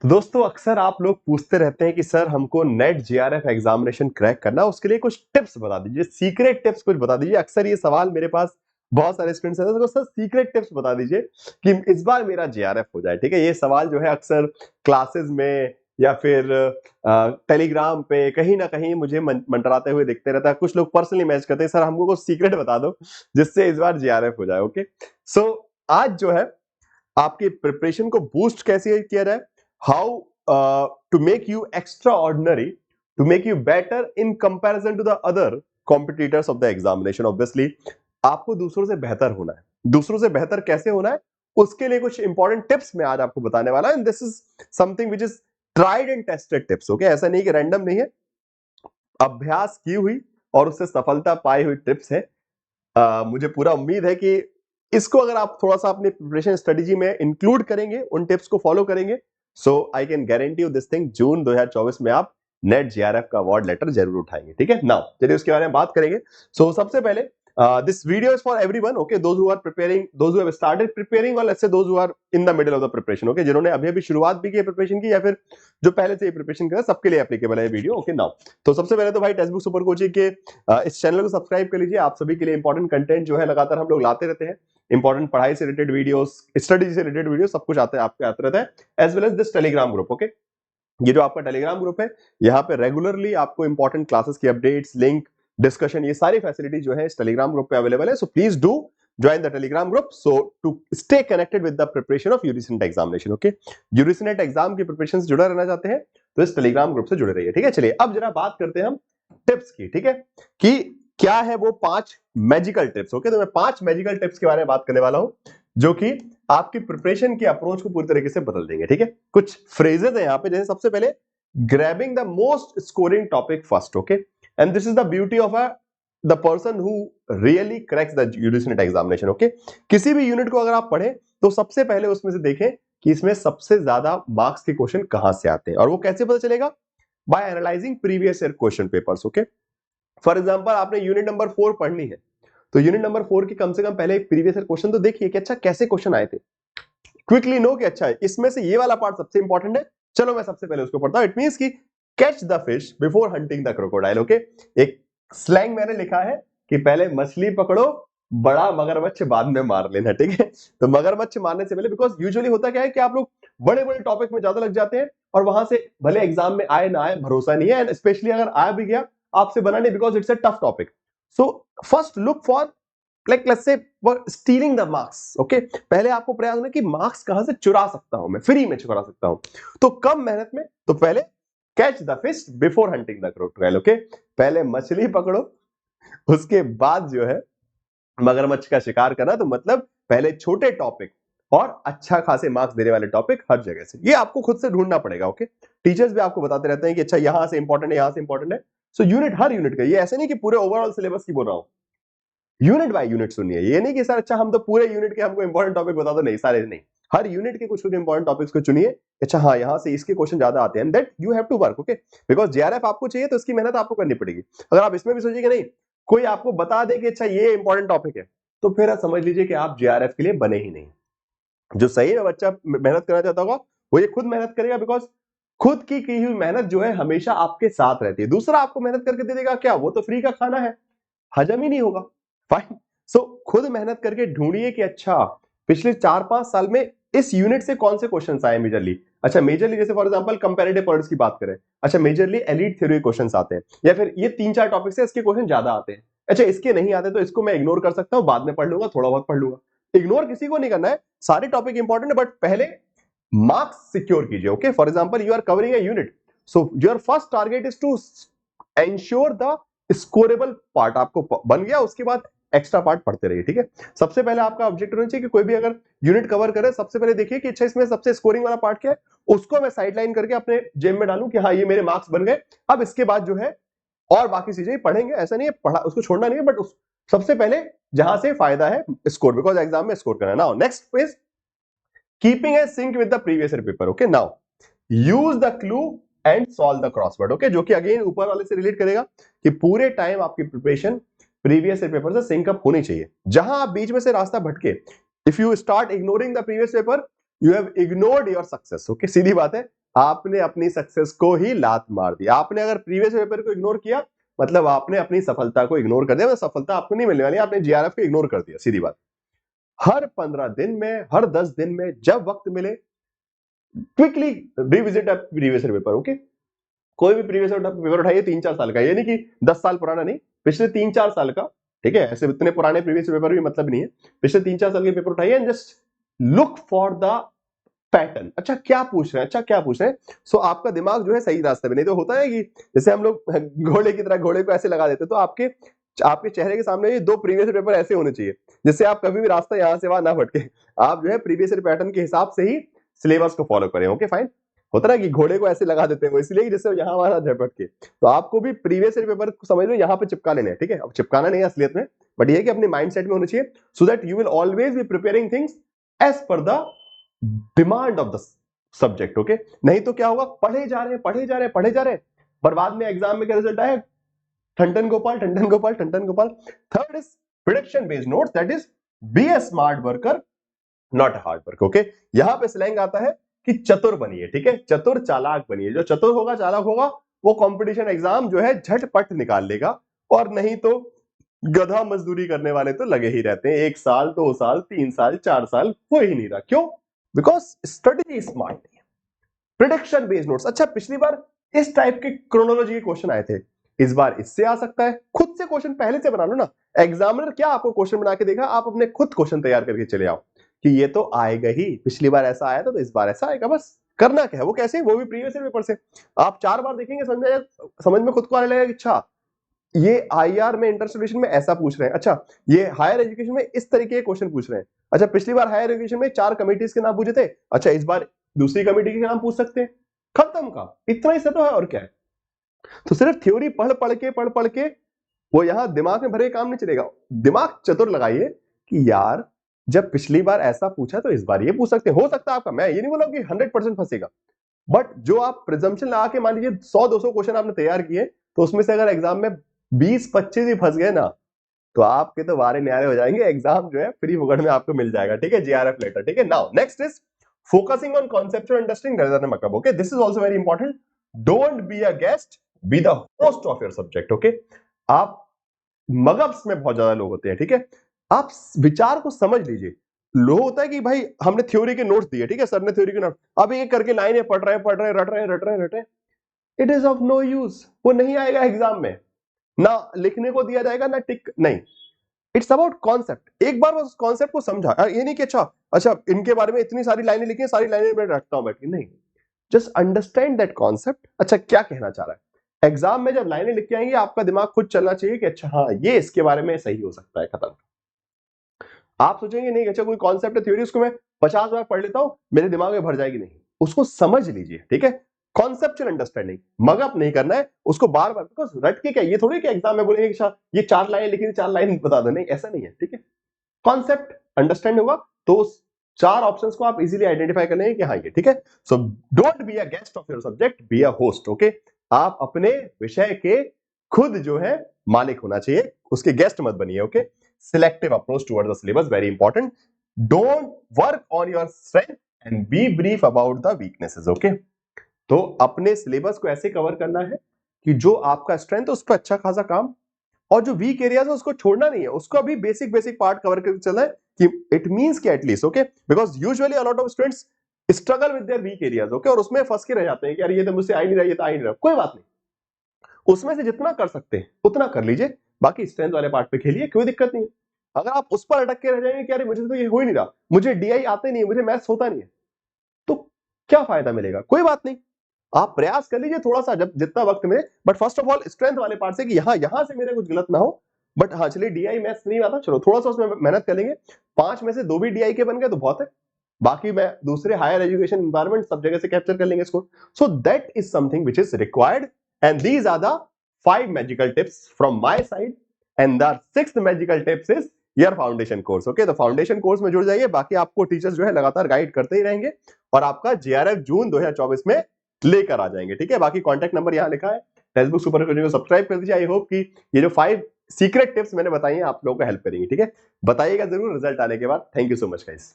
तो दोस्तों अक्सर आप लोग पूछते रहते हैं कि सर हमको नेट जेआरएफ एग्जामिनेशन क्रैक करना है, उसके लिए कुछ टिप्स बता दीजिए, सीक्रेट टिप्स कुछ बता दीजिए। अक्सर ये सवाल मेरे पास बहुत सारे स्टूडेंट्स हैं, तो सर सीक्रेट टिप्स बता दीजिए कि इस बार मेरा जेआरएफ हो जाए। ठीक है, ये सवाल जो है अक्सर क्लासेस में या फिर टेलीग्राम पे कहीं ना कहीं मुझे मंडराते हुए दिखते रहता है। कुछ लोग पर्सनली मैसेज करते हैं, सर हमको कुछ सीक्रेट बता दो जिससे इस बार जेआरएफ हो जाए। ओके, सो आज जो है आपकी प्रिपरेशन को बूस्ट कैसे किया जाए, how to make you extraordinary, to make you better in comparison to the other competitors of the examination. Obviously आपको दूसरों से बेहतर होना है। दूसरों से बेहतर कैसे होना है, उसके लिए कुछ इंपॉर्टेंट टिप्स मैं आज आपको बताने वाला हूं। This is something which is tried and tested tips. Okay, ऐसा नहीं कि रैंडम नहीं है, अभ्यास की हुई और उससे सफलता पाई हुई टिप्स है। मुझे पूरा उम्मीद है कि इसको अगर आप थोड़ा सा अपनी प्रिपरेशन स्ट्रेटेजी में इंक्लूड करेंगे, उन टिप्स को फॉलो करेंगे, so I can guarantee you this thing, June 2024 में आप नेट जेआरएफ का अवार्ड लेटर जरूर उठाएंगे। ठीक है, नाउ चलिए उसके बारे में बात करेंगे। सबसे पहले this video is for everyone, okay, those who are preparing, those who have started preparing, और let's say those who are in the middle of the preparation. Okay, जिन्होंने अभी अभी शुरुआत भी की है प्रिपरेशन की या फिर जो पहले से ही प्रिपरेशन कर रहे हैं, सबके लिए एप्लीकेबल है ये वीडियो। ओके, नाउ तो सबसे पहले तो भाई टेक्स्ट बुक सुपर कोचिंग के इस चैनल को सब्सक्राइब कर लीजिए। आप सभी के लिए इंपॉर्टेंट कंटेंट जो है लगातार हम लोग लाते रहते हैं। इंपॉर्टेंट पढ़ाई से रिलेटेड वीडियोस, स्टडी से रिलेटेड वीडियो, सब कुछ आते रहता है। As well as this Telegram group. Okay, ये जो आपका टेलीग्राम ग्रुप है, यहाँ पे रेगुलरली आपको इंपॉर्टेंट क्लासेस की अपडेट्स, लिंक, डिस्कशन, ये सारी फैसिलिटी जो है इस टेलीग्राम ग्रुप पे अवेलेबल है। So please do join the Telegram group so to stay connected with the preparation of UGC examination. Okay, UGC exam की प्रिपरेशन से जुड़ा रहना चाहते हैं तो इस टेलीग्राम ग्रुप से जुड़े रहिए। ठीक है, चलिए अब जरा बात करते हैं हम टिप्स की। ठीक है, कि क्या है वो 5 मैजिकल टिप्स। ओके, तो मैं 5 मैजिकल टिप्स के बारे में बात करने वाला हूं जो कि आपकी प्रिपरेशन की अप्रोच को पूरी तरीके से बदल देंगे। ठीक है, कुछ फ्रेजेस है यहाँ पे, जैसे सबसे पहले grabbing the most scoring topic first. Okay, and this is the beauty of the person who really cracks the UGC net examination. Okay, किसी भी यूनिट को अगर आप पढ़ें तो सबसे पहले उसमें से देखें कि इसमें सबसे ज्यादा मार्क्स के क्वेश्चन कहां से आते हैं, और वो कैसे पता चलेगा, by analysing previous year question papers. Okay, for example आपने यूनिट नंबर 4 पढ़नी है, तो यूनिट नंबर 4 की कम से कम पहले प्रीवियस ईयर क्वेश्चन तो देखिए कि अच्छा कैसे क्वेश्चन आए थे। क्विकली नो कि अच्छा इसमें से ये वाला पार्ट सबसे इंपॉर्टेंट है, चलो मैं सबसे पहले उसको पढ़ता हूं। इट मींस कि catch the fish before hunting the crocodile. Okay, एक स्लैंग मैंने लिखा है कि पहले मछली पकड़ो, बड़ा मगरमच्छ बाद में मार लेना। ठीक है, तो मगरमच्छ मारने से पहले, बिकॉज यूजुअली होता क्या है कि आप लोग बड़े बड़े टॉपिक में ज्यादा लग जाते हैं और वहां से भले एग्जाम में आए ना आए भरोसा नहीं है, एंड स्पेशली अगर आ भी गया आपसे बना नहीं, because it's a tough topic. So first look for like let's say stealing the marks. Okay, पहले आपको प्रयास होना कि मार्क्स कहां से चुरा सकता हूं, मैं फ्री में चुरा सकता हूं, तो कम मेहनत में। तो पहले catch the fish before hunting the crocodile. Okay, पहले मछली पकड़ो, उसके बाद जो है मगरमच्छ का शिकार करना। तो मतलब पहले छोटे टॉपिक और अच्छा खासे मार्क्स देने वाले टॉपिक हर जगह से, ये आपको खुद से ढूंढना पड़ेगा। ओके, टीचर्स भी आपको बताते रहते हैं कि अच्छा यहां से इंपॉर्टेंट है, यहां से इंपॉर्टेंट है। सो यूनिट, हर यूनिट का, ये ऐसे नहीं कि पूरे ओवरऑल सिलेबस की बोल रहा हूं, यूनिट बाय यूनिट सुनिए। ये नहीं कि सर अच्छा हम तो पूरे यूनिट के हमको इंपॉर्टेंट टॉपिक बता दो, नहीं सारे नहीं, हर यूनिट के कुछ कुछ इंपॉर्टेंट टॉपिक्स को चुनिए। अच्छा हाँ, यहां से इसके क्वेश्चन ज्यादा आते हैं, that you have to work. Okay, because JRF आपको चाहिए तो इसकी मेहनत आपको करनी पड़ेगी। अगर आप इसमें भी सोचिए नहीं, कोई आपको बता दे कि अच्छा ये इंपॉर्टेंट टॉपिक है, तो फिर आप समझ लीजिए कि आप जेआरएफ के लिए बने ही नहीं। जो सही में बच्चा मेहनत करना चाहता होगा वो ये खुद मेहनत करेगा, बिकॉज खुद की हुई मेहनत जो है हमेशा आपके साथ रहती है। दूसरा आपको मेहनत करके दे देगा क्या, वो तो फ्री का खाना है, हजम ही नहीं होगा। फाइन, सो खुद मेहनत करके ढूंढिए कि अच्छा पिछले 4-5 साल में इस यूनिट से कौन से क्वेश्चंस आए मेजरली। अच्छा मेजरली जैसे फॉर एग्जांपल कंपैरेटिव पॉलिटिक्स की बात करें, अच्छा मेजरली एलीट थ्योरी क्वेश्चंस आते हैं, या फिर ये 3-4 टॉपिक से इसके क्वेश्चन ज्यादा आते हैं। अच्छा इसके नहीं आते तो इसको मैं इग्नोर कर सकता हूं, बाद में पढ़ लूंगा, थोड़ा बहुत पढ़ लूंगा। इग्नोर किसी को नहीं करना है, सारे टॉपिक इंपॉर्टेंट है, बट पहले मार्क्स सिक्योर कीजिए। Okay, for example you are covering a unit, so your first target is to ensure the scorable part आपको बन गया, उसके बाद एक्स्ट्रा पार्ट पढ़ते रहिए। ठीक है, सबसे पहले आपका ऑब्जेक्ट होना चाहिए कि कोई भी अगर यूनिट कवर करे, सबसे पहले देखिए कि अच्छा इसमें सबसे स्कोरिंग वाला पार्ट क्या है, उसको मैं साइडलाइन करके अपने जेब में डालूं कि हाँ ये मेरे मार्क्स बन गए। अब इसके बाद जो है और बाकी चीजें पढ़ेंगे, ऐसा नहीं है पढ़ा उसको छोड़ना नहीं है, बट सबसे पहले जहां से फायदा है स्कोर, बिकॉज एग्जाम में स्कोर करना। Now next page, keeping A sync with the previous year paper. Okay, now use the clue and solve the crossword. Okay, जो कि अगेन ऊपर वाले से रिलेट करेगा कि पूरे टाइम आपकी प्रिपरेशन प्रीवियस ईयर पेपर से सिंक अप होनी चाहिए। जहां आप बीच में से रास्ता भटके, if you start ignoring the previous paper, you have ignored your success. Okay, सीधी बात है, आपने अपनी सक्सेस को ही लात मार दी। आपने अगर प्रीवियस पेपर को इग्नोर किया मतलब आपने अपनी सफलता को इग्नोर कर दिया, सफलता आपको नहीं मिलने वाली, आपने जीआरएफ को इग्नोर कर दिया, सीधी बात। हर 15 दिन में, हर 10 दिन में जब वक्त मिले quickly revisit previous paper. Okay, कोई भी प्रीवियस पेपर उठाइए 3-4 साल का, ये नहीं कि 10 साल पुराना नहीं, पिछले 3-4 साल का, ठीक है। ऐसे इतने पुराने प्रीवियस पेपर भी मतलब नहीं है, पिछले 3-4 साल के पेपर उठाइए and just look for the pattern. अच्छा क्या पूछ रहे हैं, अच्छा क्या पूछ रहे हैं, सो आपका दिमाग जो है सही रास्ते पे। नहीं तो होता है कि जैसे हम लोग घोड़े की तरह घोड़े को ऐसे लगा देते, तो आपके आपके चेहरे के सामने ये 2 प्रीवियस पेपर ऐसे होने चाहिए जिससे आप कभी भी रास्ता यहां से वहां ना भटके, आप जो है प्रीवियस पैटर्न के हिसाब से ही सिलेबस को फॉलो करें। Okay fine. होता ना कि घोड़े को ऐसे लगा देते हैं वो इसलिए जिससे यहाँ वहां भटके, तो आपको भी प्रीवियस पेपर को समझ लो यहाँ पे चिपका लेने हैं, ठीक है। अब चिपकाना नहीं है असलियत में, बट ये कि अपने माइंडसेट में होना चाहिए, so that you will always be preparing things as per the demand of the subject. Okay, नहीं तो क्या होगा, पढ़े जा रहे हैं पढ़े जा रहे हैं पढ़े जा रहे हैं, पर बाद में एग्जाम में क्या रिजल्ट आया, ठंडन गोपाल ठंडन गोपाल ठंडन गोपाल। Third is prediction based notes, that is be a smart worker not a hard worker. Okay, यहां पे स्लैंग आता है कि चतुर बनिए, ठीक है, चतुर चालाक बनिए। जो चतुर होगा चालाक होगा वो कंपटीशन एग्जाम जो है झटपट निकाल लेगा, और नहीं तो गधा मजदूरी करने वाले तो लगे ही रहते हैं, 1 साल 2 साल 3 साल 4 साल हो ही नहीं रहा। क्यों? बिकॉज स्ट्रेटेजी स्मार्ट नहीं है। प्रिडिक्शन बेस्ड नोट्स, अच्छा पिछली बार इस टाइप के क्रोनोलॉजी के क्वेश्चन आए थे, इस बार इससे आ सकता है। खुद से क्वेश्चन पहले से बना लो ना, एग्जामिनर क्या आपको क्वेश्चन बना के देगा, आप अपने खुद क्वेश्चन तैयार करके चले आओ कि ये तो आएगा ही, पिछली बार ऐसा आया था तो इस बार ऐसा आएगा। बस करना क्या है, वो कैसे, वो भी प्रीवियस पेपर से। आप 4 बार देखेंगे समझ में खुद को आने लगेगा, अच्छा ये आईआर में इंटरस्टेशन में ऐसा पूछ रहे हैं, अच्छा ये हायर एजुकेशन में इस तरीके के क्वेश्चन पूछ रहे हैं, अच्छा पिछली बार हायर एजुकेशन में 4 कमिटीज के नाम पूछे थे, अच्छा इस बार दूसरी कमेटी के नाम पूछ सकते हैं, खत्म का, इतना ही से तो है और क्या है। तो सिर्फ थ्योरी पढ़ पढ़ के वो यहां दिमाग में भरे काम नहीं चलेगा। दिमाग चतुर लगाइए कि यार जब पिछली बार ऐसा पूछा तो इस बार ये पूछ सकते हैं। हो सकता है आपका, मैं ये नहीं बोला कि 100% फंसेगा, बट जो आप प्रिजम्पशन लगा के मान लीजिए 100-200 क्वेश्चन आपने तैयार किए, तो उसमें से अगर एग्जाम में 20-25 ही फंस गए ना, तो आपके तो वारे न्यारे हो जाएंगे, एग्जाम जो है फ्री फुकट में आपको मिल जाएगा, ठीक है, जीआरएफ लेटर। ठीक है, now next is focusing on conceptual understanding rather than मतलब। Okay, this is also very important. Don't be a guest, be the host of your subject. Okay, आप मगब्स में बहुत ज्यादा लोग होते हैं, ठीक है, आप विचार को समझ लीजिए। लोग होता है कि भाई हमने थ्योरी के नोट्स दिए, ठीक है, सर ने थ्योरी के नोट, अब एक करके लाइनें पढ़ रहे हैं रट रहे हैं, it is of no use, वो नहीं आएगा एग्जाम में, ना लिखने को दिया जाएगा ना टिक नहीं। इट्स अबाउट कॉन्सेप्ट, एक बार उस कॉन्सेप्ट को समझा, ये नहीं कि अच्छा अच्छा इनके बारे में इतनी सारी लाइनें लिखी हैं, सारी लाइनें मैं रटता हूं बैठ के, नहीं, जस्ट अंडरस्टैंड दैट कॉन्सेप्ट, अच्छा क्या कहना चाह रहा है। एग्जाम में जब लाइनें लिख के आएंगे आपका दिमाग खुद चलना चाहिए कि अच्छा हाँ ये इसके बारे में सही हो सकता है, खत्म। आप सोचेंगे नहीं अच्छा कोई कॉन्सेप्ट है, थ्योरी, उसको मैं 50 बार पढ़ लेता हूं मेरे दिमाग में भर जाएगी, नहीं, उसको समझ लीजिए, ठीक है, कॉन्सेप्चुअल अंडरस्टैंडिंग, मगअप नहीं करना है उसको बार बार, बिकॉज रट के क्या, ये थोड़ी कि एग्जाम में बोलेंगे कि ये 4 लाइन लिखी थी 4 लाइन बता दो, नहीं ऐसा नहीं है, ठीक है। कॉन्सेप्ट अंडरस्टैंड होगा तो उस 4 ऑप्शंस को आप इजीली आइडेंटिफाई कर लेंगे कि हाँ ये ठीक है। So don't be a guest of your subject, be a host. Okay, आप अपने विषय के खुद जो है मालिक होना चाहिए, उसके गेस्ट मत बनिए। Okay, selective approach towards the syllabus, very important. Don't work on your strength and B brief about the weaknesses. Okay, तो अपने सिलेबस को ऐसे कवर करना है कि जो आपका स्ट्रेंथ है उस पर अच्छा खासा काम, और जो वीक एरियाज है उसको छोड़ना नहीं है, उसको अभी बेसिक बेसिक पार्ट कवर करके चलना है कि इट मींस कि at least. Okay, because usually a lot of students struggle with their weak areas. Okay, और उसमें फंस के रह जाते हैं कि यार ये तो मुझसे आ ही नहीं रहा, ये तो आ ही नहीं रहा, कोई बात नहीं, उसमें से जितना कर सकते हैं उतना कर लीजिए, बाकी स्ट्रेंथ वाले पार्ट पे खेलिए, कोई दिक्कत नहीं है। अगर आप उस पर अटक के रह जाएंगे कि यार मुझे तो ये हो ही नहीं रहा, मुझे डीआई आते नहीं है, मुझे मैथ्स होता नहीं है, तो क्या फायदा मिलेगा, कोई बात नहीं, आप प्रयास कर लीजिए थोड़ा सा, जब जितना वक्त मिले, but first of all strength वाले पार्ट से कि यहां से मेरे कुछ गलत ना हो। बट हाँ चलिए डीआई मैथ्स नहीं आता, चलो थोड़ा सा उसमें मेहनत कर लेंगे, 5 में से 2 भी डीआई के बन गए तो बहुत है, बाकी मैं दूसरे हायर एजुकेशन एनवायरनमेंट सब जगह से कैप्चर कर लेंगे इसको। So that is something which is required, and these are the 5 magical tips from my side, and the 6th magical tips is your foundation course. Okay, तो फाउंडेशन कोर्स में जुड़ जाइए, बाकी आपको टीचर्स जो है लगातार गाइड करते ही रहेंगे, और आपका जेआरएफ जून 2024 में लेकर आ जाएंगे, ठीक है। बाकी कॉन्टैक्ट नंबर यहाँ लिखा है, फेसबुक सुपर को सब्सक्राइब कर दीजिए। आई होप कि ये जो 5 सीक्रेट टिप्स मैंने बताई हैं आप लोगों को हेल्प करेंगी, ठीक है। बताइएगा जरूर रिजल्ट आने के बाद। Thank you so much guys.